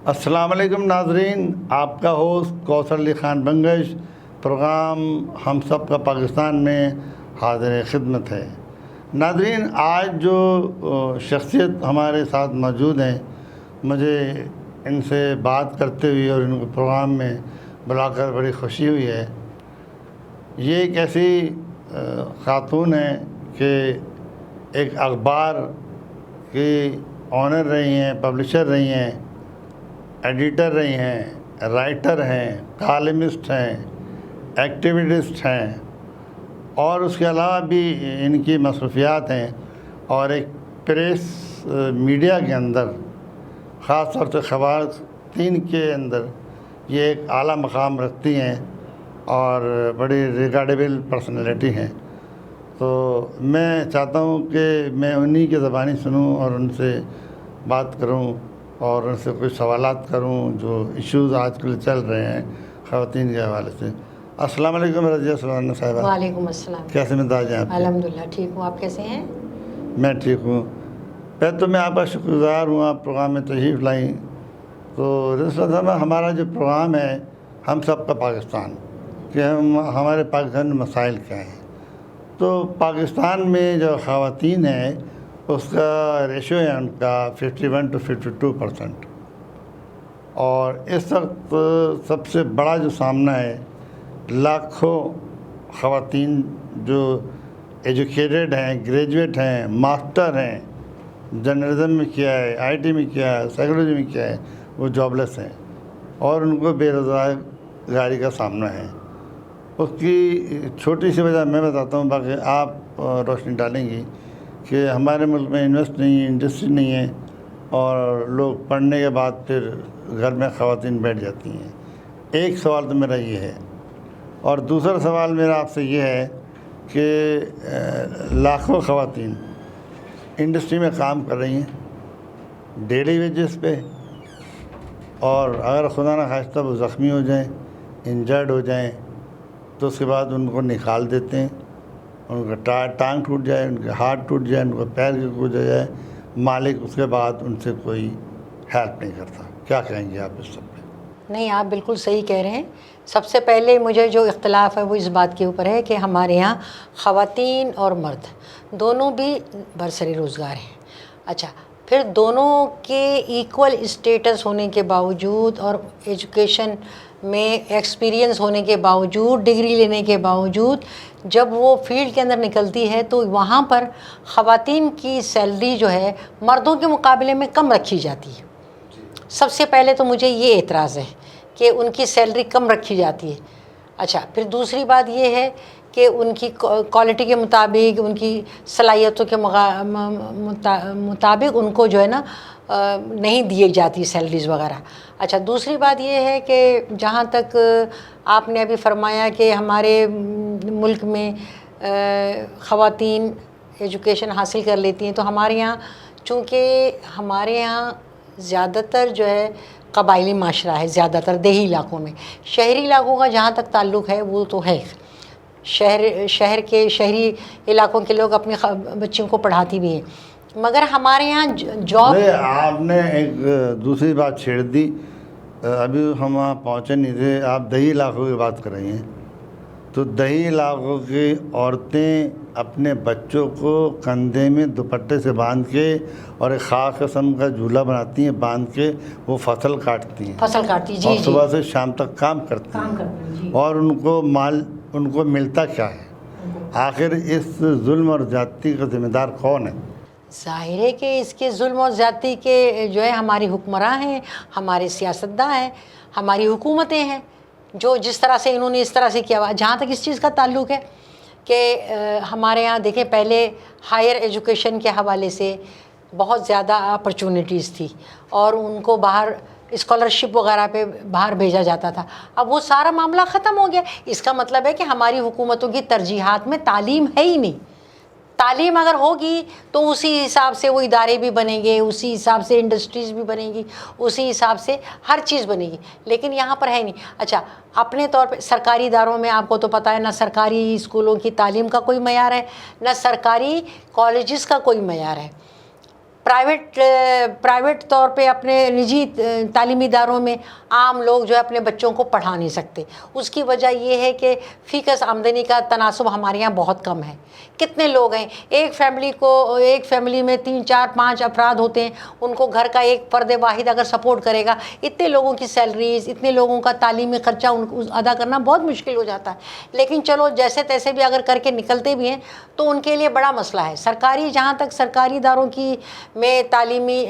السلام علیکم ناظرین، آپ کا ہوسٹ کوثر علی خان بنگش پروگرام ہم سب کا پاکستان میں حاضر خدمت ہے۔ ناظرین، آج جو شخصیت ہمارے ساتھ موجود ہیں، مجھے ان سے بات کرتے ہوئے اور ان کو پروگرام میں بلا کر بڑی خوشی ہوئی ہے۔ یہ ایک ایسی خاتون ہیں کہ ایک اخبار کی آنر رہی ہیں، پبلشر رہی ہیں، ایڈیٹر رہی ہیں، رائٹر ہیں، کالمسٹ ہیں، ایکٹیویسٹ ہیں، اور اس کے علاوہ بھی ان کی مصروفیات ہیں، اور ایک پریس میڈیا کے اندر خاص طور سے خواتین کے اندر یہ ایک اعلیٰ مقام رکھتی ہیں اور بڑی ریگارڈیبل پرسنالٹی ہیں۔ تو میں چاہتا ہوں کہ میں انہی کی زبانی سنوں اور ان سے بات کروں اور ان سے کچھ سوالات کروں جو ایشوز آج کل چل رہے ہیں خواتین کے حوالے سے۔ السلام علیکم رضیہ سلطانہ صاحبہ۔ وعلیکم السلام۔ کیسے مزاج ہیں آپ؟ الحمدللہ ٹھیک ہوں، آپ کیسے ہیں؟ میں ٹھیک ہوں۔ پہلے تو میں آپ کا شکر گزار ہوں، آپ پروگرام میں تشریف لائیں۔ تو رضیہ صاحبہ، ہمارا جو پروگرام ہے ہم سب کا پاکستان، کہ ہمارے پاکستان میں مسائل کیا ہیں۔ تو پاکستان میں جو خواتین ہیں اس کا ریشو ہے ان کا 51 to 52%، اور اس وقت سب سے بڑا جو سامنا ہے، لاکھوں خواتین جو ایجوکیٹڈ ہیں، گریجویٹ ہیں، ماسٹر ہیں، جرنلزم میں کیا ہے، آئی ٹی میں کیا ہے، سائیکالوجی میں کیا ہے، وہ جاب لیس ہیں اور ان کو بے روزگاری کا سامنا ہے۔ اس کی چھوٹی سی وجہ میں بتاتا ہوں، باقی آپ روشنی ڈالیں گی کہ ہمارے ملک میں انویسٹ نہیں ہے، انڈسٹری نہیں ہے، اور لوگ پڑھنے کے بعد پھر گھر میں خواتین بیٹھ جاتی ہیں۔ ایک سوال تو میرا یہ ہے، اور دوسرا سوال میرا آپ سے یہ ہے کہ لاکھوں خواتین انڈسٹری میں کام کر رہی ہیں ڈیلی ویجز پہ، اور اگر خدا نہ خواستہ وہ زخمی ہو جائیں، انجرڈ ہو جائیں، تو اس کے بعد ان کو نکال دیتے ہیں، ان کا ٹانگ ٹوٹ جائے، ان کا ہاتھ ٹوٹ جائے، ان کو پیر ٹوٹ جائے، مالک اس کے بعد ان سے کوئی ہیلپ نہیں کرتا۔ کیا کہیں گے آپ اس سب پہ؟ نہیں، آپ بالکل صحیح کہہ رہے ہیں۔ سب سے پہلے مجھے جو اختلاف ہے وہ اس بات کے اوپر ہے کہ ہمارے ہاں خواتین اور مرد دونوں بھی برسری روزگار ہیں۔ اچھا، پھر دونوں کے ایکول اسٹیٹس ہونے کے باوجود اور ایجوکیشن میں ایکسپیرینس ہونے کے باوجود، ڈگری لینے کے باوجود، جب وہ فیلڈ کے اندر نکلتی ہے تو وہاں پر خواتین کی سیلری جو ہے مردوں کے مقابلے میں کم رکھی جاتی ہے۔ سب سے پہلے تو مجھے یہ اعتراض ہے کہ ان کی سیلری کم رکھی جاتی ہے۔ اچھا، پھر دوسری بات یہ ہے کہ ان کی کوالٹی کے مطابق، ان کی صلاحیتوں کے مطابق ان کو جو ہے نا نہیں دیے جاتی سیلریز وغیرہ۔ اچھا، دوسری بات یہ ہے کہ جہاں تک آپ نے ابھی فرمایا کہ ہمارے ملک میں خواتین ایجوکیشن حاصل کر لیتی ہیں، تو ہمارے یہاں چونکہ ہمارے یہاں زیادہ تر جو ہے قبائلی معاشرہ ہے، زیادہ تر دیہی علاقوں میں۔ شہری علاقوں کا جہاں تک تعلق ہے وہ تو ہے، شہری علاقوں کے لوگ اپنے بچوں کو پڑھاتی بھی ہیں، مگر ہمارے یہاں جاب۔ آپ نے ایک دوسری بات چھیڑ دی، ابھی ہم وہاں پہنچے نہیں تھے۔ آپ دیہی علاقوں کی بات کر رہی ہیں، تو دیہی علاقوں کی عورتیں اپنے بچوں کو کندھے میں دوپٹے سے باندھ کے اور ایک خاص قسم کا جھولا بناتی ہیں، باندھ کے وہ فصل کاٹتی ہیں، جی، اور صبح سے شام تک کام کرتی ہیں، اور ان کو ملتا کیا ہے؟ آخر اس ظلم اور زیادتی کا ذمہ دار کون ہے؟ ظاہر ہے کہ اس کے ظلم اور زیادتی کے جو ہے ہماری حکمراں ہیں، ہمارے سیاستداں ہیں، ہماری حکومتیں ہیں، جو جس طرح سے انہوں نے اس طرح سے کیا ہوا۔ جہاں تک اس چیز کا تعلق ہے کہ ہمارے یہاں دیکھیں، پہلے ہائر ایجوکیشن کے حوالے سے بہت زیادہ اپرچونیٹیز تھی، اور ان کو باہر اسکالرشپ وغیرہ پہ باہر بھیجا جاتا تھا۔ اب وہ سارا معاملہ ختم ہو گیا۔ اس کا مطلب ہے کہ ہماری حکومتوں کی ترجیحات میں تعلیم ہے ہی نہیں۔ تعلیم اگر ہوگی تو اسی حساب سے وہ ادارے بھی بنیں گے، اسی حساب سے انڈسٹریز بھی بنیں گی، اسی حساب سے ہر چیز بنے گی، لیکن یہاں پر ہے نہیں۔ اچھا، اپنے طور پہ سرکاری اداروں میں آپ کو تو پتہ ہے، نہ سرکاری اسکولوں کی تعلیم کا کوئی معیار ہے، نہ سرکاری کالجز کا کوئی معیار ہے۔ پرائیویٹ طور پہ اپنے نجی تعلیمی اداروں میں عام لوگ جو ہے اپنے بچوں کو پڑھا نہیں سکتے. اس کی وجہ یہ ہے کہ فی کس آمدنی کا تناسب ہمارے یہاں بہت کم ہے. کتنے لوگ ہیں ایک فیملی میں 3 4 5 افراد ہوتے ہیں, ان کو گھر کا ایک فرد واحد اگر سپورٹ کرے گا, اتنے لوگوں کی سیلریز, اتنے لوگوں کا تعلیمی خرچہ ان کو ادا کرنا بہت مشکل ہو جاتا ہے. لیکن چلو جیسے تیسے بھی اگر کر کے نکلتے بھی ہیں تو ان کے لیے بڑا مسئلہ ہے. جہاں تک سرکاری اداروں کی میں تعلیمی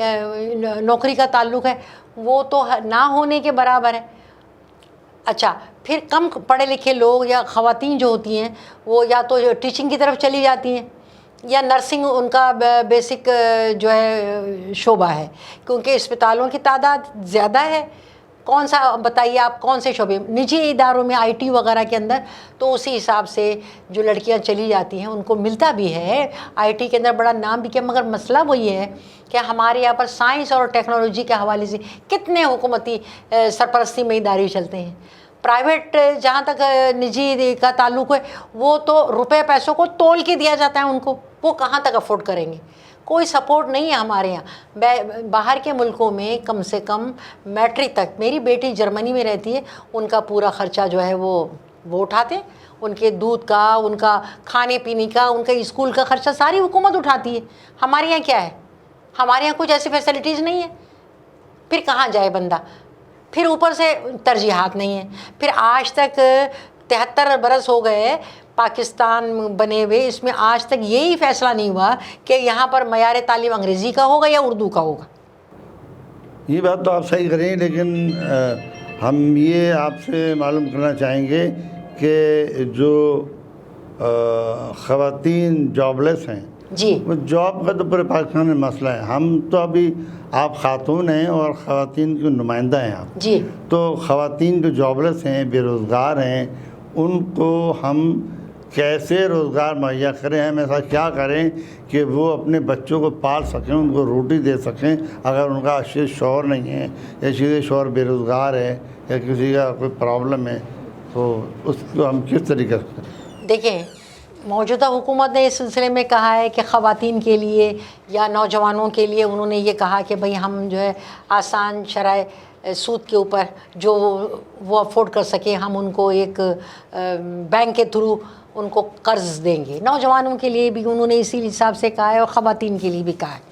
نوکری کا تعلق ہے, وہ تو نہ ہونے کے برابر ہے. اچھا, پھر کم پڑھے لکھے لوگ یا خواتین جو ہوتی ہیں وہ یا تو ٹیچنگ کی طرف چلی جاتی ہیں یا نرسنگ ان کا بیسک جو ہے شعبہ ہے, کیونکہ اسپتالوں کی تعداد زیادہ ہے. کون سا بتائیے آپ کون سے شعبے نجی اداروں میں آئی ٹی وغیرہ کے اندر, تو اسی حساب سے جو لڑکیاں چلی جاتی ہیں ان کو ملتا بھی ہے. آئی ٹی کے اندر بڑا نام بھی کیا, مگر مسئلہ وہی ہے کہ ہمارے یہاں پر سائنس اور ٹیکنالوجی کے حوالے سے کتنے حکومتی سرپرستی میں ادارے چلتے ہیں. پرائیویٹ جہاں تک نجی کا تعلق ہے وہ تو روپے پیسوں کو تول کے دیا جاتا ہے ان کو, وہ کہاں تک افورڈ کریں گے. کوئی سپورٹ نہیں ہے ہمارے یہاں. باہر کے ملکوں میں کم سے کم میٹرک تک, میری بیٹی جرمنی میں رہتی ہے, ان کا پورا خرچہ جو ہے وہ اٹھاتے ہیں. ان کے دودھ کا, ان کا کھانے پینے کا, ان کے اسکول کا خرچہ ساری حکومت اٹھاتی ہے. ہمارے یہاں کیا ہے, ہمارے یہاں کچھ ایسی فیسلٹیز نہیں ہے. پھر کہاں جائے بندہ, پھر اوپر سے ترجیحات نہیں ہیں. پھر آج تک 73 برس ہو گئے پاکستان بنے ہوئے, اس میں آج تک یہی فیصلہ نہیں ہوا کہ یہاں پر معیار تعلیم انگریزی کا ہوگا یا اردو کا ہوگا. یہ بات تو آپ صحیح کریں, لیکن ہم یہ آپ سے معلوم کرنا چاہیں گے کہ جو خواتین جاب لیس ہیں جی, وہ جاب کا تو پورے پاکستان میں مسئلہ ہے. ہم تو ابھی آپ خاتون ہیں اور خواتین کی نمائندہ ہیں آپ جی, تو خواتین جو جاب لیس ہیں, بے روزگار ہیں, ان کو ہم کیسے روزگار مہیا کریں, ہم ایسا کیا کریں کہ وہ اپنے بچوں کو پال سکیں, ان کو روٹی دے سکیں. اگر ان کا اچھے شوہر نہیں ہے یا کسی شوہر بے روزگار ہے یا کسی کا کوئی پرابلم ہے, تو اس کو ہم کس طریقے سے. دیکھیں موجودہ حکومت نے اس سلسلے میں کہا ہے کہ خواتین کے لیے یا نوجوانوں کے لیے انہوں نے یہ کہا کہ بھئی ہم جو ہے آسان شرح سود کے اوپر جو وہ افورڈ کر سکیں, ہم ان کو ایک بینک کے تھرو ان کو قرض دیں گے. نوجوانوں کے لیے بھی انہوں نے اسی حساب سے کہا ہے اور خواتین کے لیے بھی کہا ہے.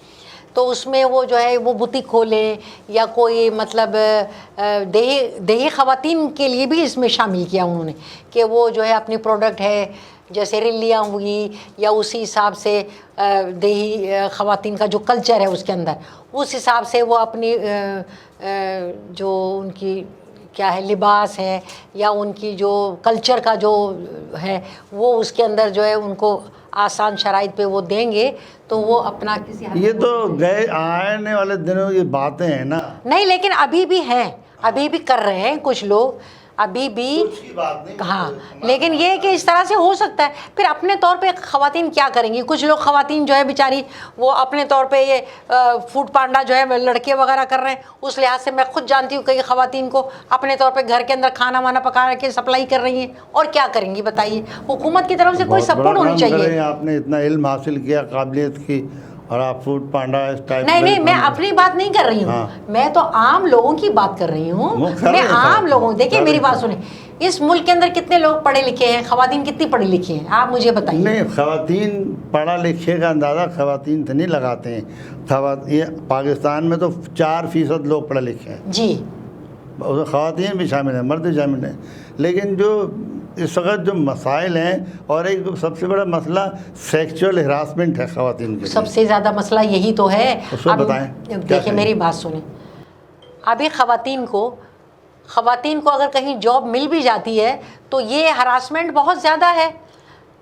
تو اس میں وہ جو ہے وہ بوتیک کھولیں یا کوئی مطلب دیہی خواتین کے لیے بھی اس میں شامل کیا انہوں نے کہ وہ جو ہے اپنی پروڈکٹ ہے جیسے رلیاں ہوئی یا اسی حساب سے دیہی خواتین کا جو کلچر ہے اس کے اندر, اس حساب سے وہ اپنی جو ان کی کیا ہے لباس ہے یا ان کی جو کلچر کا جو ہے وہ اس کے اندر جو ہے ان کو آسان شرائط پہ وہ دیں گے تو وہ اپنا کسی یہ تو گئے آنے والے دنوں کی باتیں ہیں نا. نہیں, لیکن ابھی بھی ہیں, ابھی بھی کر رہے ہیں کچھ لوگ ابھی بھی. ہاں, لیکن یہ کہ اس طرح سے ہو سکتا ہے. پھر اپنے طور پہ خواتین کیا کریں گی, کچھ لوگ خواتین جو ہے بیچاری وہ اپنے طور پہ یہ فوڈ پانڈا جو ہے لڑکے وغیرہ کر رہے ہیں. اس لحاظ سے میں خود جانتی ہوں کئی خواتین کو اپنے طور پہ گھر کے اندر کھانا وانا پکا کے سپلائی کر رہی ہیں. اور کیا کریں گی بتائیے, حکومت کی طرف سے کوئی سپورٹ ہونی چاہیے. آپ نے اتنا علم حاصل کیا, قابلیت کی, اور آپ فوڈ پانڈا اس ٹائپ. نہیں, میں اپنی بات نہیں کر رہی ہوں, میں تو عام لوگوں کی بات کر رہی ہوں. میں عام لوگوں, دیکھیں میری بات سنیں, اس ملک کے اندر کتنے لوگ پڑھے لکھے ہیں, خواتین کتنی پڑھی لکھی ہیں, آپ مجھے بتائیے. نہیں, خواتین پڑھا لکھے کا اندازہ خواتین سے نہیں لگاتے ہیں. پاکستان میں تو 4% لوگ پڑھے لکھے ہیں. جی, خواتین بھی شامل ہیں, مرد بھی شامل ہیں. لیکن جو اس وقت جو مسائل ہیں, اور ایک سب سے بڑا مسئلہ سیکچول ہراسمنٹ ہے خواتین کے. سب سے زیادہ مسئلہ یہی تو ہے. اس کو بتائیں. دیکھیں میری بات سنیں, ابھی خواتین کو اگر کہیں جاب مل بھی جاتی ہے تو یہ ہراسمنٹ بہت زیادہ ہے.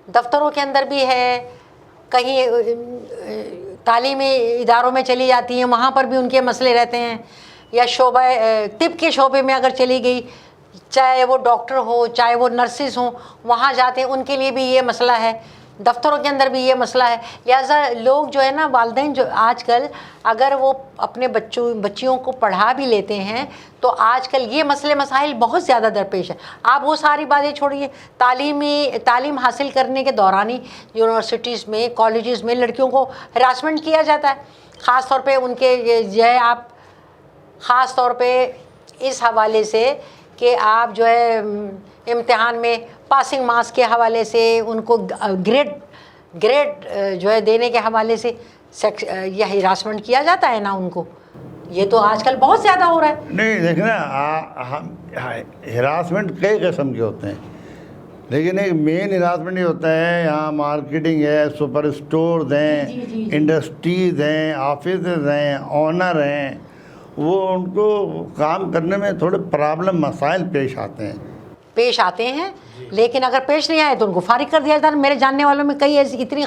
دفتروں کے اندر بھی ہے, کہیں تعلیمی اداروں میں چلی جاتی ہیں وہاں پر بھی ان کے مسئلے رہتے ہیں, یا شعبہ طب کے شعبے میں اگر چلی گئی, چاہے وہ ڈاکٹر ہو چاہے وہ نرسز ہوں, وہاں جاتے ہیں ان کے لیے بھی یہ مسئلہ ہے دفتروں کے اندر بھی یہ مسئلہ ہے. لہٰذا لوگ جو ہے نا والدین جو آج کل اگر وہ اپنے بچیوں کو پڑھا بھی لیتے ہیں تو آج کل یہ مسئلے مسائل بہت زیادہ درپیش ہے. آپ وہ ساری باتیں چھوڑیے, تعلیم حاصل کرنے کے دوران ہی یونیورسٹیز میں کالجز میں لڑکیوں کو ہراسمنٹ کیا جاتا ہے, خاص طور پہ ان کے جو ہے آپ خاص طور پہ اس حوالے سے کہ آپ جو ہے امتحان میں پاسنگ مارکس کے حوالے سے ان کو گریڈ جو ہے دینے کے حوالے سے یہ ہراسمنٹ کیا جاتا ہے نا ان کو. یہ تو آج کل بہت زیادہ ہو رہا ہے. نہیں دیکھیں نا, ہراسمنٹ کئی قسم کے ہوتے ہیں, لیکن ایک مین ہراسمنٹ یہ ہوتا ہے یہاں مارکیٹنگ ہے, سپر اسٹورز ہیں, انڈسٹریز ہیں, آفیسز ہیں, آنر ہیں, وہ ان کو کام کرنے میں تھوڑے پرابلم مسائل پیش آتے ہیں. لیکن اگر پیش نہیں آئے تو ان کو فارغ کر دیا جاتا ہے. میرے جاننے والوں میں کئی ایسی کتنی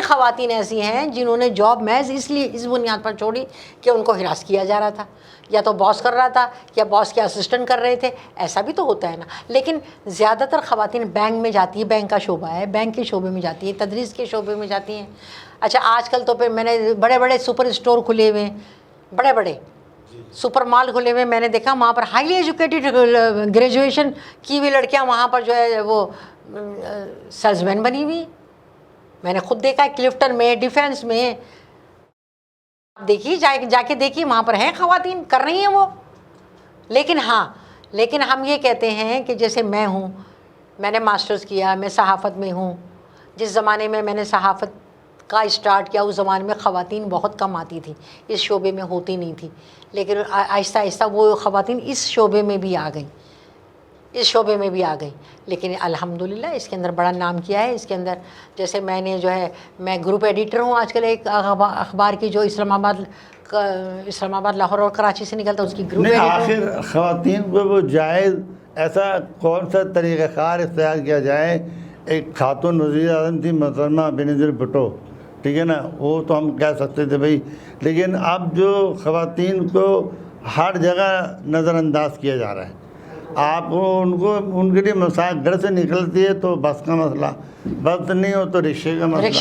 خواتین ایسی ہیں جنہوں نے جاب محض اس بنیاد پر چھوڑی کہ ان کو ہراس کیا جا رہا تھا, یا تو باس کر رہا تھا یا باس کے اسسٹنٹ کر رہے تھے. ایسا بھی تو ہوتا ہے نا. لیکن زیادہ تر خواتین بینک میں جاتی ہے, بینک کا شعبہ ہے, بینک کے شعبے میں جاتی ہے, تدریس کے شعبے میں جاتی ہیں. اچھا آج کل تو پھر میں نے بڑے سپر اسٹور کھلے ہوئے ہیں, بڑے سپر مال کھلے ہوئے, میں نے دیکھا وہاں پر ہائیلی ایجوکیٹڈ گریجویشن کی ہوئی لڑکیاں وہاں پر جو ہے وہ سیلس مین بنی ہوئی. میں نے خود دیکھا ہے کلفٹن میں, ڈیفینس میں. دیکھیے جا کے دیکھیے وہاں پر ہیں خواتین کر رہی ہیں وہ. لیکن ہم یہ کہتے ہیں کہ جیسے میں نے ماسٹرز کیا, میں صحافت میں ہوں. جس زمانے میں نے صحافت کا اسٹارٹ کیا اس زمانے میں خواتین بہت کم آتی تھیں, اس شعبے میں ہوتی نہیں تھی. لیکن آہستہ آہستہ وہ خواتین اس شعبے میں بھی آ گئیں. لیکن الحمدللہ اس کے اندر بڑا نام کیا ہے. اس کے اندر جیسے میں گروپ ایڈیٹر ہوں آج کل ایک اخبار کی جو اسلام آباد لاہور اور کراچی سے نکلتا ہے, اس کی گروپ ایڈیٹر. آخر خواتین کو وہ جائز ایسا کون سا طریقہ کار اختیار کیا جائے. ایک خاتون وزیر اعظم تھی محترمہ بینظیر بھٹو, ٹھیک ہے نا, وہ تو ہم کہہ سکتے تھے بھائی, لیکن اب جو خواتین کو ہر جگہ نظر انداز کیا جا رہا ہے. آپ ان کے لیے مسائل, گھر سے نکلتی ہے تو بس کا مسئلہ, بس نہیں ہو تو رکشے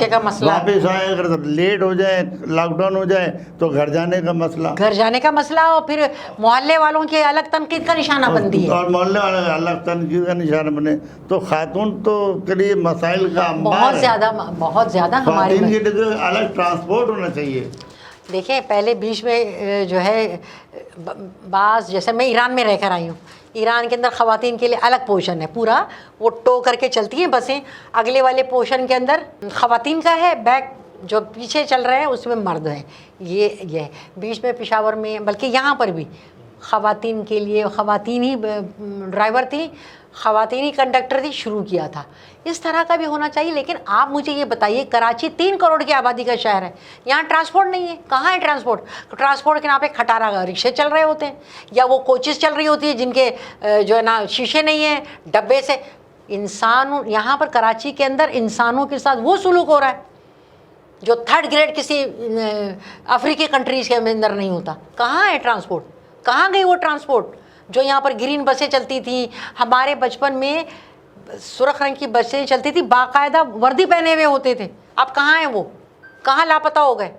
کا مسئلہ, واپس آئے اگر لیٹ ہو جائے, لاک ڈاؤن ہو جائے تو گھر جانے کا مسئلہ, اور پھر محلے والوں کے الگ تنقید کا نشانہ بنتی ہے, اور محلے والوں کے الگ تنقید کا نشانہ بنے. تو خاتون تو کے لیے مسائل کا بہت زیادہ خواتین کے لیے الگ ٹرانسپورٹ ہونا چاہیے. دیکھیں پہلے بیچ میں جو ہے بعض, جیسے میں ایران میں رہ کر آئی ہوں, ایران کے اندر خواتین کے لیے الگ پوشن ہے پورا, وہ ٹو کر کے چلتی ہیں بسیں. اگلے والے پوشن کے اندر خواتین کا ہے, بیک جو پیچھے چل رہے ہیں اس میں مرد ہیں. یہ بیچ میں پشاور میں, بلکہ یہاں پر بھی خواتین کے لیے خواتین ہی ڈرائیور تھی, خواتین ہی کنڈکٹر تھی, شروع کیا تھا. اس طرح کا بھی ہونا چاہیے. لیکن آپ مجھے یہ بتائیے, کراچی 3 کروڑ کی آبادی کا شہر ہے, یہاں ٹرانسپورٹ نہیں ہے. کہاں ہے ٹرانسپورٹ کے نام پہ کھٹارا رکشے چل رہے ہوتے ہیں, یا وہ کوچز چل رہی ہوتی ہے جن کے جو ہے نا شیشے نہیں ہیں, ڈبے سے. یہاں پر کراچی کے اندر انسانوں کے ساتھ وہ سلوک ہو رہا ہے جو 3rd گریڈ کسی افریقی کنٹریز کے اندر نہیں ہوتا. کہاں ہے ٹرانسپورٹ, کہاں گئی وہ ٹرانسپورٹ جو یہاں پر گرین بسیں چلتی تھیں. ہمارے بچپن میں سرخ رنگ کی بسیں چلتی تھی, باقاعدہ وردی پہنے ہوئے ہوتے تھے. اب کہاں ہیں وہ, کہاں لاپتہ ہو گئے.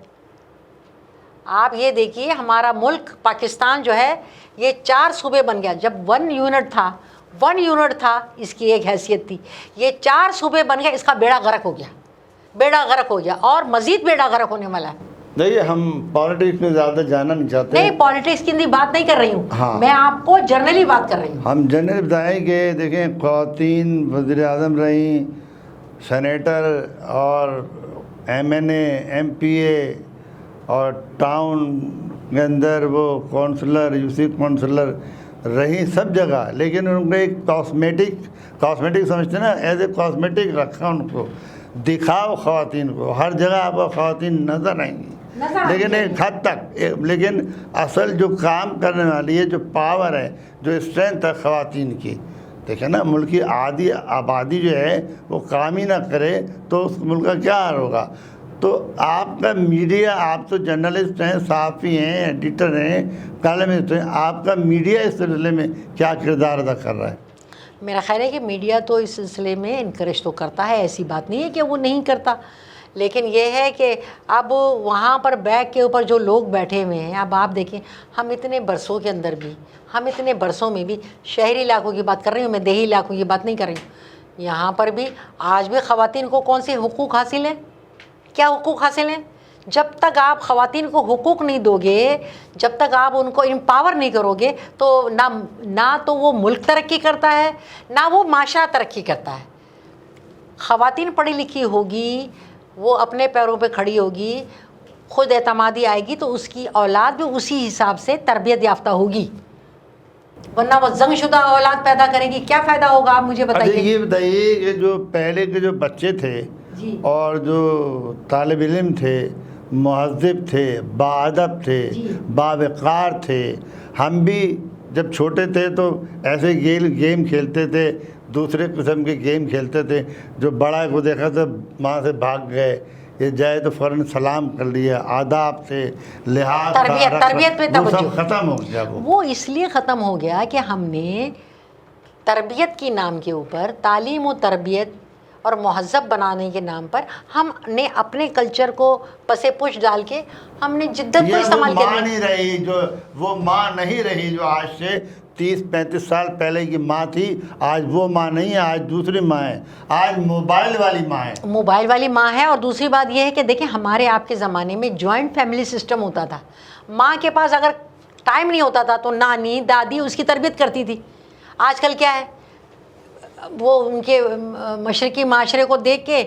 آپ یہ دیکھیے ہمارا ملک پاکستان جو ہے یہ 4 صوبے بن گیا. جب 1 یونٹ تھا اس کی ایک حیثیت تھی, یہ 4 صوبے بن گئے, اس کا بیڑا غرق ہو گیا اور مزید بیڑا غرق ہونے والا ہے. دیکھیے ہم پالیٹکس میں زیادہ جانا نہیں چاہتے. نہیں, پالیٹکس کی بات نہیں کر رہی ہوں. ہاں, میں آپ کو جنرلی بات کر رہی ہوں. ہم جنرلی بتائیں کہ دیکھیں خواتین وزیر اعظم رہیں, سینیٹر اور MNA MP اور ٹاؤن کے اندر وہ کونسلر UC کونسلر رہیں سب جگہ. لیکن ان کو ایک کاسمیٹک سمجھتے ہیں نا, ایز اے کاسمیٹک رکھا ان کو, دکھاؤ خواتین کو. ہر جگہ آپ کو خواتین نظر آئیں گی لیکن ایک حد تک. لیکن اصل جو کام کرنے والی ہے, جو پاور ہے, جو اسٹرینتھ ہے خواتین کی, دیکھیں نا ملک کی آدھی آبادی جو ہے وہ کام ہی نہ کرے تو اس ملک کا کیا حال ہوگا. تو آپ کا میڈیا, آپ تو جرنلسٹ ہیں, صحافی ہیں, ایڈیٹر ہیں, کالمسٹ ہیں, آپ کا میڈیا اس سلسلے میں کیا کردار ادا کر رہا ہے؟ میرا خیال ہے کہ میڈیا تو اس سلسلے میں انکریج تو کرتا ہے، ایسی بات نہیں ہے کہ وہ نہیں کرتا، لیکن یہ ہے کہ اب وہاں پر بیک کے اوپر جو لوگ بیٹھے ہوئے ہیں، اب آپ دیکھیں ہم اتنے برسوں کے اندر بھی، ہم اتنے برسوں میں بھی، شہری علاقوں کی بات کر رہی ہوں میں، دیہی علاقوں کی بات نہیں کر رہی ہوں، یہاں پر بھی آج بھی خواتین کو کون سے حقوق حاصل ہیں؟ کیا حقوق حاصل ہیں؟ جب تک آپ خواتین کو حقوق نہیں دو گے، جب تک آپ ان کو امپاور نہیں کرو گے، تو نہ تو وہ ملک ترقی کرتا ہے، نہ وہ معاشرہ ترقی کرتا ہے۔ خواتین پڑھی لکھی ہوگی، وہ اپنے پیروں پہ کھڑی ہوگی، خود اعتمادی آئے گی، تو اس کی اولاد بھی اسی حساب سے تربیت یافتہ ہوگی، ورنہ وہ زنگ شدہ اولاد پیدا کرے گی، کیا فائدہ ہوگا؟ آپ مجھے اچھا بتائیے۔ یہ بتائیے کہ جو پہلے کے جو بچے تھے جی اور جو طالب علم تھے، مہذب تھے، باادب تھے، جی باوقار تھے، ہم بھی جب چھوٹے تھے تو ایسے گیم کھیلتے تھے، دوسرے قسم کے گیم کھیلتے تھے، جو بڑا کو دیکھا تو وہاں سے بھاگ گئے، یہ جائے تو فوراً سلام کر لیا، آداب سے لحاظ تربیت پہ وہ سب توجہ، ختم ہو گیا۔ وہ اس لیے ختم ہو گیا کہ ہم نے تربیت کی نام کے اوپر، تعلیم و تربیت اور مہذب بنانے کے نام پر ہم نے اپنے کلچر کو پسے پش ڈال کے ہم نے جدت کو استعمال وہ کر ماں لیا۔ نہیں رہی، جو وہ ماں نہیں رہی جو آج سے 30-35 سال پہلے کی ماں تھی، آج وہ ماں نہیں ہے، آج دوسری ماں ہے، آج موبائل والی ماں ہے۔ موبائل والی ماں ہے، اور دوسری بات یہ ہے کہ دیکھیں ہمارے آپ کے زمانے میں جوائنٹ فیملی سسٹم ہوتا تھا، ماں کے پاس اگر ٹائم نہیں ہوتا تھا تو نانی دادی اس کی تربیت کرتی تھی۔ آج کل کیا ہے، وہ ان کے مشرقی معاشرے کو دیکھ کے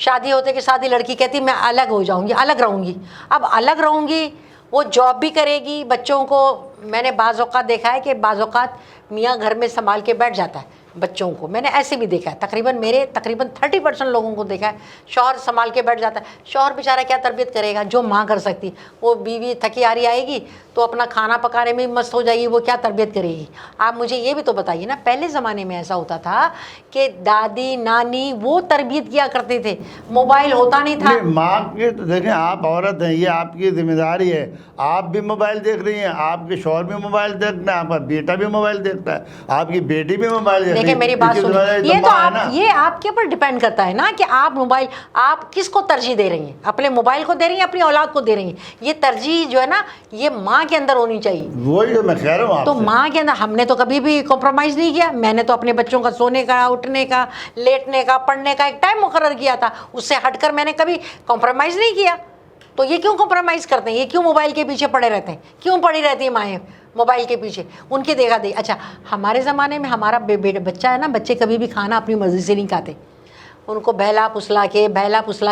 شادی ہوتے کے ساتھ ہی لڑکی کہتی میں الگ ہو جاؤں گی، الگ رہوں گی۔ اب الگ رہوں گی، وہ جاب بھی کرے گی، بچوں کو، میں نے بعض اوقات دیکھا ہے کہ بعض اوقات میاں گھر میں سنبھال کے بیٹھ جاتا ہے بچوں کو، میں نے ایسے بھی دیکھا ہے، تقریباً 30% لوگوں کو دیکھا ہے، شوہر سنبھال کے بیٹھ جاتا ہے۔ شوہر بیچارہ کیا تربیت کرے گا جو ماں کر سکتی؟ وہ بیوی تھکی آ رہی آئے گی تو اپنا کھانا پکانے میں مست ہو جائے گی، وہ کیا تربیت کرے گی؟ آپ مجھے یہ بھی تو بتائیے نا، پہلے زمانے میں ایسا ہوتا تھا کہ دادی نانی وہ تربیت کیا کرتے تھے، موبائل ہوتا نہیں تھا۔ ماں کے تو دیکھیں، آپ عورت ہیں، یہ آپ کی ذمہ داری ہے، آپ بھی موبائل دیکھ رہی ہیں، آپ کے شوہر بھی موبائل دیکھتا ہے، آپ کا بیٹا بھی موبائل دیکھتا ہے، آپ کی بیٹی بھی موبائل دیکھ رہی ہے۔ دیکھیں میری بات سنیں، یہ تو آپ کے اوپر ڈیپینڈ کرتا ہے نا کہ آپ موبائل، آپ کس کو ترجیح دے رہی ہیں، اپنے موبائل کو دے رہی ہیں، اپنی اولاد کو دے رہی ہیں؟ یہ ترجیح جو ہے نا، یہ ماں کے اندر ہونی چاہیے۔ وہی تو میں کہہ رہا ہوں آپ تو سے۔ ماں کے اندر ہم نے تو کبھی بھی کمپرومائز نہیں کیا، میں نے تو اپنے بچوں کا سونے کا، اٹھنے کا، لیٹنے کا، پڑھنے کا ایک ٹائم مقرر کیا تھا، اس سے ہٹ کر میں نے کبھی کمپرومائز نہیں کیا۔ تو یہ کیوں کمپرومائز کرتے ہیں؟ یہ کیوں موبائل کے پیچھے پڑے رہتے ہیں؟ کیوں پڑی رہتی ہیں مائیں موبائل کے پیچھے؟ ان کی دیکھا دیکھی۔ اچھا ہمارے زمانے میں ہمارا بچہ ہے نا، بچے کبھی بھی کھانا اپنی مرضی سے نہیں کھاتے، ان کو بہلا پسلا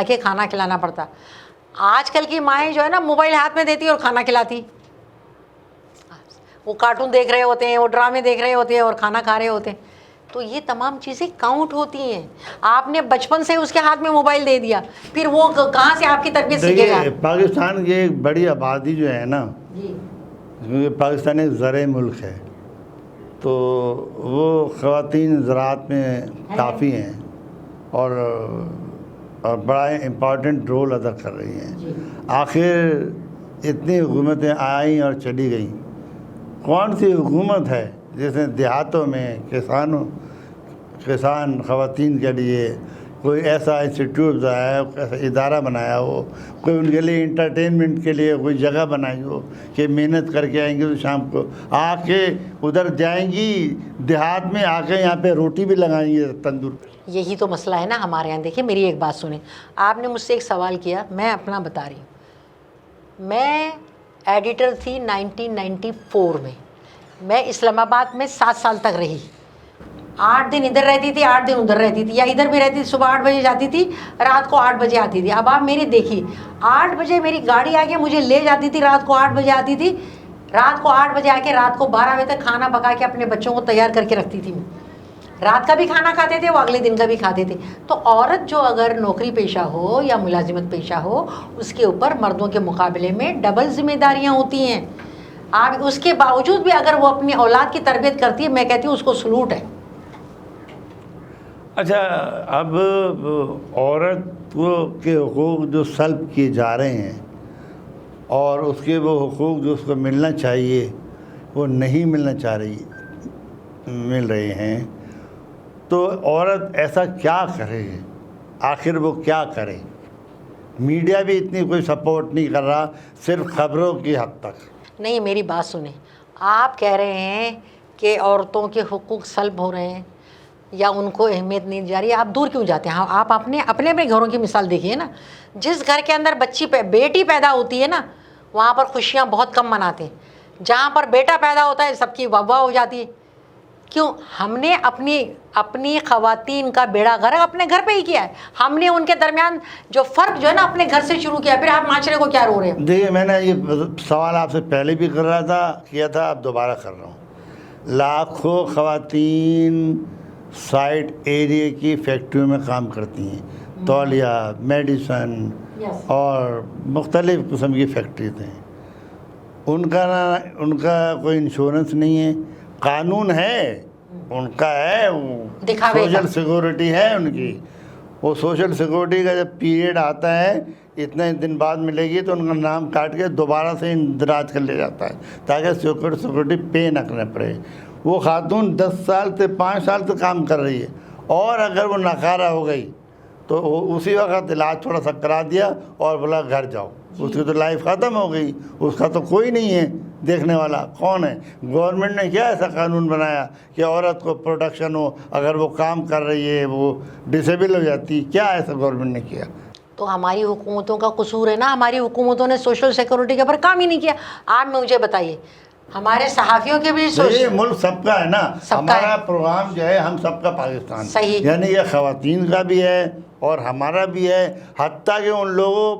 کے کھانا کھلانا پڑتا۔ آج کل کی مائیں جو ہے نا، موبائل ہاتھ میں دیتی اور کھانا کھلاتی، وہ کارٹون دیکھ رہے ہوتے ہیں، وہ ڈرامے دیکھ رہے ہوتے ہیں اور کھانا کھا رہے ہوتے ہیں۔ تو یہ تمام چیزیں کاؤنٹ ہوتی ہیں۔ آپ نے بچپن سے اس کے ہاتھ میں موبائل دے دیا، پھر وہ کہاں سے آپ کی تربیت سیکھے گا؟ دیکھیے پاکستان کی ایک بڑی آبادی جو ہے نا، جی کیونکہ پاکستان ایک زرعی ملک ہے، تو وہ خواتین زراعت میں کافی ہیں اور بڑا امپورٹنٹ رول ادا کر رہی ہیں۔ آخر اتنی حکومتیں آئیں اور چلی گئیں، کون سی حکومت ہے جس نے دیہاتوں میں کسان خواتین کے لیے کوئی ایسا انسٹیٹیوٹ بنایا، ایسا ادارہ بنایا ہو، کوئی ان کے لیے انٹرٹینمنٹ کے لیے کوئی جگہ بنائی ہو کہ محنت کر کے آئیں گی تو شام کو آ کے ادھر جائیں گی، دیہات میں آ کے یہاں پہ روٹی بھی لگائیں گی تندور پہ۔ یہی تو مسئلہ ہے نا ہمارے یہاں۔ دیکھیں میری ایک بات سنیں، آپ نے مجھ سے ایک سوال کیا، میں اپنا بتا رہی ہوں۔ میں ایڈیٹر تھی 1994 میں اسلام آباد میں 7 سال تک رہی، 8 دن ادھر رہتی تھی، 8 دن ادھر رہتی تھی، یا ادھر بھی رہتی تھی، صبح 8 بجے جاتی تھی، رات کو 8 بجے آتی تھی۔ اب آپ میری دیکھیے، 8 بجے میری گاڑی آ کے مجھے لے جاتی تھی، رات کو 8 بجے آتی تھی، رات کو 8 بجے آ کے رات کو 12 بجے تک کھانا پکا کے اپنے بچوں کو تیار کر کے رکھتی تھی۔ رات کا بھی کھانا کھاتے تھے، وہ اگلے دن کا بھی کھاتے تھے۔ تو عورت جو اگر نوکری پیشہ ہو یا ملازمت پیشہ ہو، اس کے اوپر مردوں کے مقابلے میں ڈبل ذمہ داریاں ہوتی ہیں۔ آپ اس کے باوجود بھی اگر وہ اپنی اولاد کی تربیت کرتی ہے، میں کہتی ہوں اس کو سلوٹ ہے۔ اچھا اب عورت کے حقوق جو سلب کیے جا رہے ہیں اور اس کے وہ حقوق جو اس کو ملنا چاہیے وہ نہیں مل رہے ہیں، تو عورت ایسا کیا کرے, آخر وہ کیا کرے؟ میڈیا بھی اتنی کوئی سپورٹ نہیں کر رہا, صرف خبروں کی حد تک. نہیں, میری بات سنیں, آپ کہہ رہے ہیں کہ عورتوں کے حقوق سلب ہو رہے ہیں یا ان کو اہمیت نہیں دی جا رہی ہے, آپ دور کیوں جاتے ہیں؟ آپ اپنے گھروں کی مثال دیکھیے نا. جس گھر کے اندر بیٹی پیدا ہوتی ہے نا, وہاں پر خوشیاں بہت کم مناتے ہیں. جہاں پر بیٹا پیدا ہوتا ہے سب کی واہ واہ ہو جاتی ہے. کیوں؟ ہم نے اپنی خواتین کا بیڑا غرق اپنے گھر پہ ہی کیا ہے. ہم نے ان کے درمیان جو فرق جو ہے نا اپنے گھر سے شروع کیا, پھر آپ معاشرے کو کیا رو رہے ہیں؟ دیکھیے, میں نے یہ سوال آپ سے پہلے بھی کیا تھا, اب دوبارہ کر رہا ہوں. لاکھوں خواتین سائٹ ایریا کی فیکٹریوں میں کام کرتی ہیں, تولیہ, میڈیسن اور مختلف قسم کی فیکٹریز ہیں. ان کا کوئی انشورنس نہیں ہے. قانون ہے ان کا, ہے سوشل سیکورٹی ہے ان کی. وہ سوشل سیکورٹی کا جب پیریڈ آتا ہے اتنے دن بعد ملے گی تو ان کا نام کاٹ کے دوبارہ سے اندراج کر لیا جاتا ہے تاکہ سیکورٹی پے نہ کرنا پڑے. وہ خاتون 10 سال سے 5 سال سے کام کر رہی ہے, اور اگر وہ ناکارہ ہو گئی تو اسی وقت علاج تھوڑا سا کرا دیا اور بولا گھر جاؤ, اس کی تو لائف ختم ہو گئی. اس کا تو کوئی نہیں ہے دیکھنے والا. کون ہے؟ گورنمنٹ نے کیا ایسا قانون بنایا کہ عورت کو پروٹیکشن ہو, اگر وہ کام کر رہی ہے وہ ڈسیبل ہو جاتی؟ کیا ایسا گورنمنٹ نے کیا؟ تو ہماری حکومتوں کا قصور ہے نا. ہماری حکومتوں نے سوشل سیکورٹی کے اوپر کام ہی نہیں کیا. آپ مجھے بتائیے, ہمارے صحافیوں کے بھی یہ ملک سب کا ہے نا. ہمارا پروگرام جو ہے ہم سب کا پاکستان, صحیح, یعنی یہ خواتین کا بھی ہے اور ہمارا بھی ہے, حتیٰ کہ ان لوگوں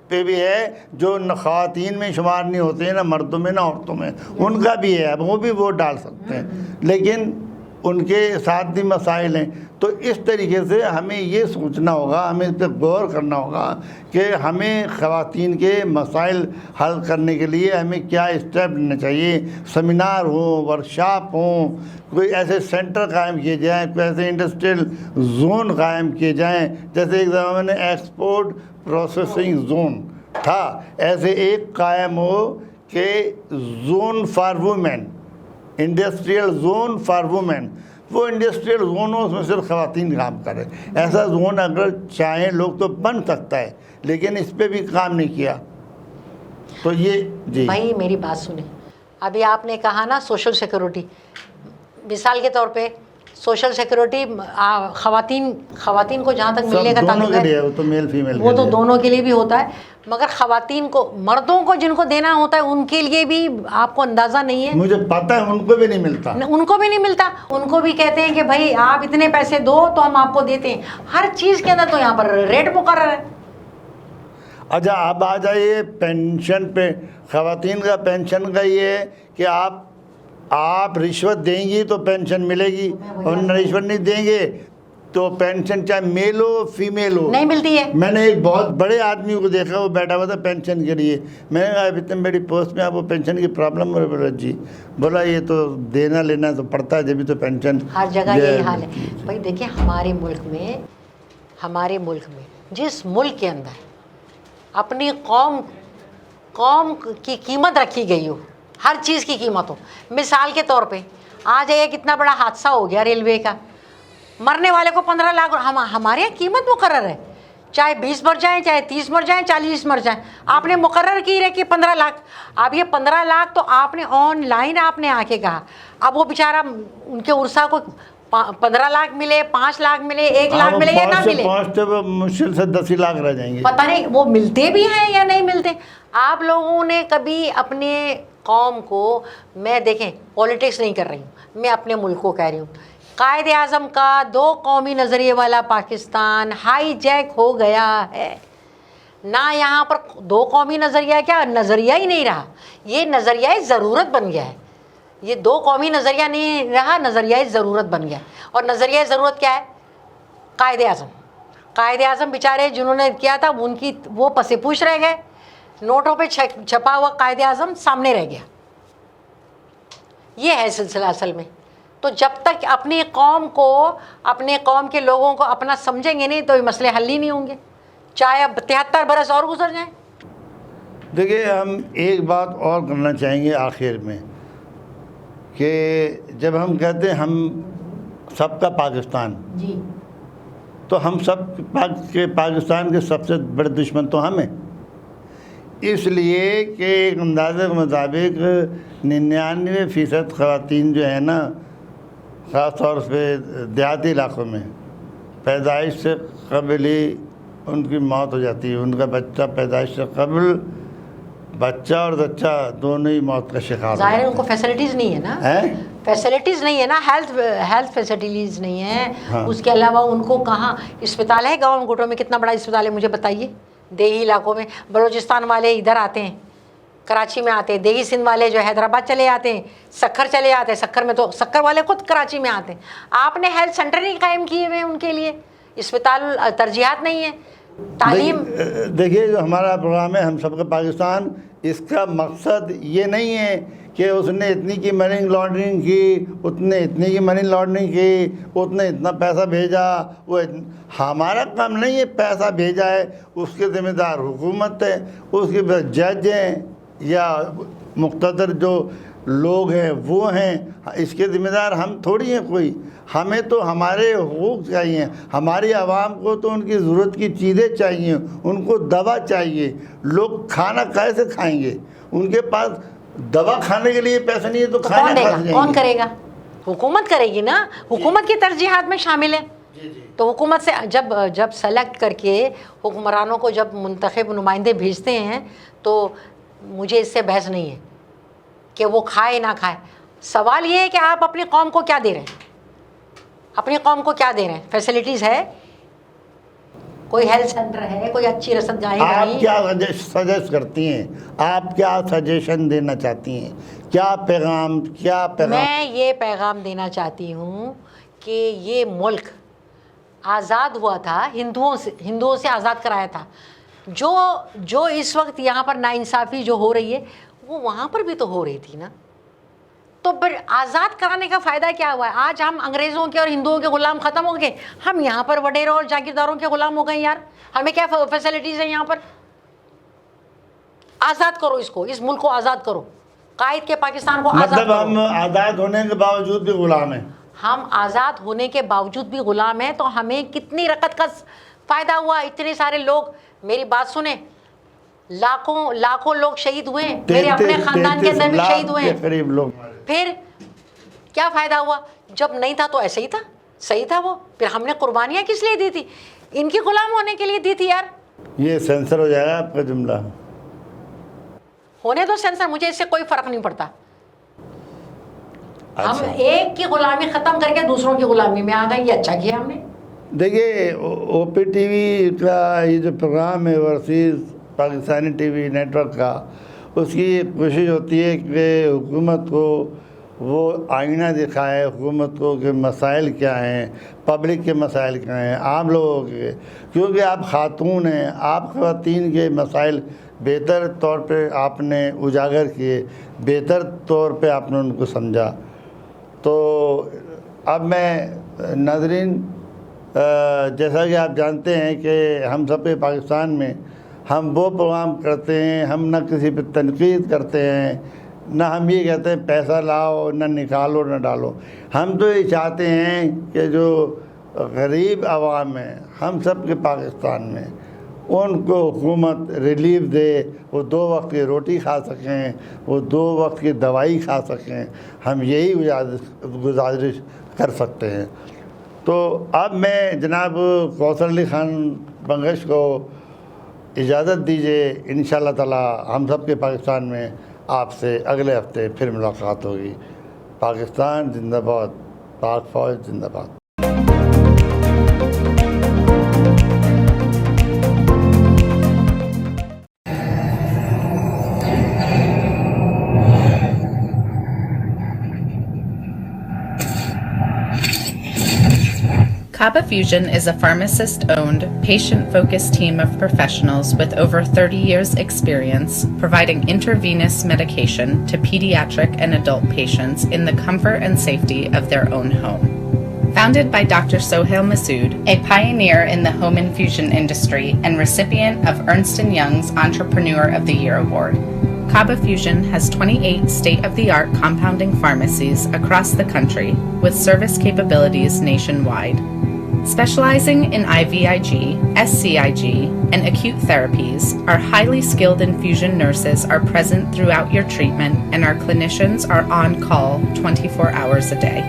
پہ بھی ہے جو خواتین میں شمار نہیں ہوتے ہیں, نہ مردوں میں نہ عورتوں میں, ان کا بھی ہے. اب وہ بھی ووٹ ڈال سکتے ہیں, لیکن ان کے ساتھ بھی مسائل ہیں. تو اس طریقے سے ہمیں یہ سوچنا ہوگا, ہمیں اس پہ غور کرنا ہوگا کہ ہمیں خواتین کے مسائل حل کرنے کے لیے ہمیں کیا اسٹیپ لینا چاہیے. سیمینار ہوں, ورکشاپ ہوں, کوئی ایسے سینٹر قائم کیے جائیں, کوئی ایسے انڈسٹریل زون قائم کیے جائیں. جیسے ایک زمانے میں ایکسپورٹ پروسیسنگ زون تھا, ایسے ایک قائم ہو کہ zone for women, industrial zone for women. وہ انڈسٹریل زونوں میں صرف خواتین کام کرے. ایسا زون اگر چاہیں لوگ تو بن سکتا ہے, لیکن اس پہ بھی کام نہیں کیا. تو یہ جی بھائی میری بات سنیں, ابھی آپ نے کہا نا سوشل سیکورٹی, مثال کے طور پہ سوشل سیکورٹی خواتین کو جہاں تک ملنے کا تعلق ہے وہ تو میل فیمیل, وہ تو دونوں کے لیے بھی ہوتا ہے, مگر خواتین کو, مردوں کو جن کو دینا ہوتا ہے ان کے لیے بھی آپ کو اندازہ نہیں ہے. مجھے پتہ ہے ان کو بھی نہیں ملتا. ان کو بھی نہیں ملتا. ان کو بھی کہتے ہیں کہ بھائی آپ اتنے پیسے دو تو ہم آپ کو دیتے ہیں. ہر چیز کے اندر تو یہاں پر ریٹ مقرر ہے. اچھا اب آ جائیے پینشن پہ. خواتین کا پینشن کا یہ ہے کہ آپ رشوت دیں گی تو پینشن ملے گی, اور رشوت نہیں دیں گے تو پینشن چاہے میل ہو فیمیل ہو نہیں ملتی ہے. میں نے ایک بہت بڑے آدمی کو دیکھا, وہ بیٹھا ہوا تھا پینشن کے لیے. میں نے کہا اتنے بڑی پوسٹ میں آپ کو پینشن کی پرابلم ہو رہی؟ بولا جی. بولا یہ تو دینا لینا تو پڑتا ہے جبھی تو پینشن. ہر جگہ یہی حال ہے بھائی. دیکھیں ہمارے ملک میں جس ملک کے اندر اپنی قوم کی قیمت رکھی گئی ہو, ہر چیز کی قیمت ہو. مثال کے طور پہ آ جائے کتنا بڑا حادثہ ہو گیا ریلوے کا, مرنے والے کو 15 لاکھ. ہمارے یہاں قیمت مقرر ہے, چاہے 20 مر جائیں, چاہے 30 مر جائیں, 40 مر جائیں, آپ نے مقرر کی ہے کہ 15 لاکھ. اب یہ 15 لاکھ تو آپ نے آن لائن آپ نے آ کے کہا. اب وہ بیچارہ ان کے عرصہ کو 15 لاکھ ملے, 5 لاکھ ملے, 1 لاکھ ملے یا نہ ملے, پہنچتے وہ مشکل سے 10 لاکھ رہ جائیں گے. پتہ نہیں وہ ملتے بھی ہیں یا نہیں ملتے. آپ لوگوں نے کبھی اپنے قوم کو, میں دیکھیں پولیٹکس نہیں کر رہی ہوں, میں اپنے ملک کو کہہ رہی ہوں, قائد اعظم کا 2 قومی نظریے والا پاکستان ہائی جیک ہو گیا ہے. نہ یہاں پر 2 قومی نظریہ, کیا نظریہ ہی نہیں رہا, یہ نظریہ ضرورت بن گیا ہے. یہ 2 قومی نظریہ نہیں رہا, نظریہ ضرورت بن گیا. اور نظریہ ضرورت کیا ہے؟ قائد اعظم بیچارے جنہوں نے کیا تھا ان کی وہ پسے پوچھ رہ گئے. نوٹوں پہ چھپا ہوا قائد اعظم سامنے رہ گیا. یہ ہے سلسلہ اصل میں. تو جب تک اپنی قوم کو, اپنے قوم کے لوگوں کو اپنا سمجھیں گے نہیں تو یہ مسئلے حل ہی نہیں ہوں گے, چاہے اب 73 برس اور گزر جائیں. دیکھیے ہم ایک بات اور کرنا چاہیں گے آخر میں, کہ جب ہم کہتے ہیں ہم سب کا پاکستان، جی تو ہم سب پاکستان کے سب سے بڑے دشمن تو ہم ہیں، اس لیے کہ ایک اندازے کے مطابق 99% خواتین جو ہیں نا، خاص طور پہ دیہاتی علاقوں میں پیدائش سے قبل ہی ان کی موت ہو جاتی ہے، ان کا بچہ پیدائش سے قبل، بچہ اور زچہ دونوں ہی موت کا شکار ظاہر ہے ان کو فیسلٹیز نہیں ہے نا، فیسلٹیز نہیں ہے نا، ہیلتھ فیسلٹیز نہیں ہے. اس کے علاوہ ان کو کہاں اسپتال ہے؟ گاؤں گھوٹوں میں کتنا بڑا اسپتال ہے مجھے بتائیے. دیہی علاقوں میں بلوچستان والے ادھر آتے ہیں، کراچی میں آتے ہیں، دیہی سندھ والے جو حیدرآباد چلے آتے ہیں، سکھر چلے آتے ہیں، سکھر میں تو سکھر والے خود کراچی میں آتے ہیں. آپ نے ہیلتھ سینٹر نہیں قائم کیے ہوئے ان کے لیے، اسپتال ترجیحات نہیں ہے، تعلیم. دیکھیے جو ہمارا پروگرام ہے ہم سب کا پاکستان، اس کا مقصد یہ نہیں ہے کہ اس نے اتنی کی منی لانڈرنگ کی، اتنے اتنی کی منی لانڈرنگ کی، اتنے اتنا پیسہ بھیجا. وہ ہمارا کام نہیں ہے پیسہ بھیجا ہے، اس کے ذمہ دار حکومت ہے، اس کے بعد جج ہیں یا مقتدر جو لوگ ہیں وہ ہیں. اس کے ذمہ دار ہم تھوڑی ہیں کوئی. ہمیں تو ہمارے حقوق چاہیے، ہماری عوام کو تو ان کی ضرورت کی چیزیں چاہیے، ان کو دوا چاہیے. لوگ کھانا کیسے کھائیں گے؟ ان کے پاس دوا کھانے کے لیے پیسہ نہیں ہے تو کھانا کھا جائیں گے. کون کرے گا؟ حکومت کرے گی نا، حکومت کی ترجیحات میں شامل ہے. تو حکومت سے جب سلیکٹ کر کے حکمرانوں کو جب منتخب نمائندے بھیجتے ہیں تو مجھے اس سے بحث نہیں ہے کہ وہ کھائے نہ کھائے. سوال یہ ہے کہ آپ اپنی قوم کو کیا دے رہے ہیں، اپنی قوم کو کیا دے رہے ہیں؟ فیسلٹیز ہے؟ کوئی ہیلتھ سینٹر ہے؟ کوئی اچھی رسد گاہیں؟ آپ کیا سجیسٹ کرتی ہیں؟ آپ کیا سجیشن دینا چاہتی ہیں؟ کیا پیغام میں یہ پیغام دینا چاہتی ہوں کہ یہ ملک آزاد ہوا تھا، ہندوؤں سے آزاد کرایا تھا. جو اس وقت یہاں پر ناانصافی جو ہو رہی ہے وہ وہاں پر بھی تو ہو رہی تھی نا. تو پھر آزاد کرانے کا فائدہ کیا ہوا ہے؟ آج ہم انگریزوں کے اور ہندوؤں کے غلام ختم ہو گئے، ہم یہاں پر وڈیروں اور جاگیرداروں کے غلام ہو گئے. یار ہمیں کیا فیسلٹیز ہیں یہاں پر؟ آزاد کرو اس کو، اس ملک کو آزاد کرو. قائد کے پاکستان کو آزاد کرو. مطلب ہم آزاد ہونے کے باوجود بھی غلام ہیں. ہم آزاد ہونے کے باوجود بھی غلام ہیں تو ہمیں کتنی رقت کا فائدہ ہوا؟ اتنے سارے لوگ، میری بات سنیں، لاکھوں لوگ شہید ہوئے ہیں، میرے اپنے خاندان کے اندر بھی شہید ہوئے ہیں. پھر کیا فائدہ ہوا؟ جب نہیں تھا تو ایسے ہی تھا، صحیح تھا وہ. پھر ہم نے قربانیاں کس لیے دی تھی؟ ان کی غلام ہونے کے لیے دی تھی. یار یہ سینسر ہو جائے گا آپ کا جملہ. ہونے دو سینسر، مجھے اس سے کوئی فرق نہیں پڑتا. ہم ایک کی غلامی ختم کر کے دوسروں کی غلامی میں آ گئے، یہ اچھا کیا ہم نے. دیکھیے او پی ٹی وی کا یہ جو پروگرام ہے overseas Pakistani TV network کا، اس کی کوشش ہوتی ہے کہ حکومت کو وہ آئینہ دکھائے، حکومت کو کہ مسائل کیا ہیں، پبلک کے مسائل کیا ہیں، عام لوگوں کے. کیونکہ آپ خاتون ہیں، آپ خواتین کے مسائل بہتر طور پہ آپ نے اجاگر کیے، بہتر طور پہ آپ نے ان کو سمجھا. تو اب میں ناظرین، جیسا کہ آپ جانتے ہیں کہ ہم سب پاکستان میں ہم وہ پروگرام کرتے ہیں، ہم نہ کسی پہ تنقید کرتے ہیں، نہ ہم یہ کہتے ہیں پیسہ لاؤ، نہ نکالو، نہ ڈالو. ہم تو یہ چاہتے ہیں کہ جو غریب عوام ہیں ہم سب کے پاکستان میں، ان کو حکومت ریلیف دے، وہ 2 وقت کی روٹی کھا سکیں، وہ 2 وقت کی دوائی کھا سکیں. ہم یہی گزارش کر سکتے ہیں. تو اب میں جناب کوثر علی خان بنگش کو اجازت دیجیے. انشاءاللہ تعالی ہم سب کے پاکستان میں آپ سے اگلے ہفتے پھر ملاقات ہوگی. پاکستان زندہ باد، پاک فوج زندہ باد. Kaba Fusion is a pharmacist-owned, patient-focused team of professionals with over 30 years' experience providing intravenous medication to pediatric and adult patients in the comfort and safety of their own home. Founded by Dr. Sohail Masood, a pioneer in the home infusion industry and recipient of Ernst & Young's Entrepreneur of the Year Award, Kaba Fusion has 28 state-of-the-art compounding pharmacies across the country with service capabilities nationwide. Specializing in IVIG, SCIG, and acute therapies, our highly skilled infusion nurses are present throughout your treatment, and our clinicians are on call 24 hours a day.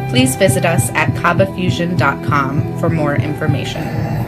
Please visit us at kabafusion.com for more information.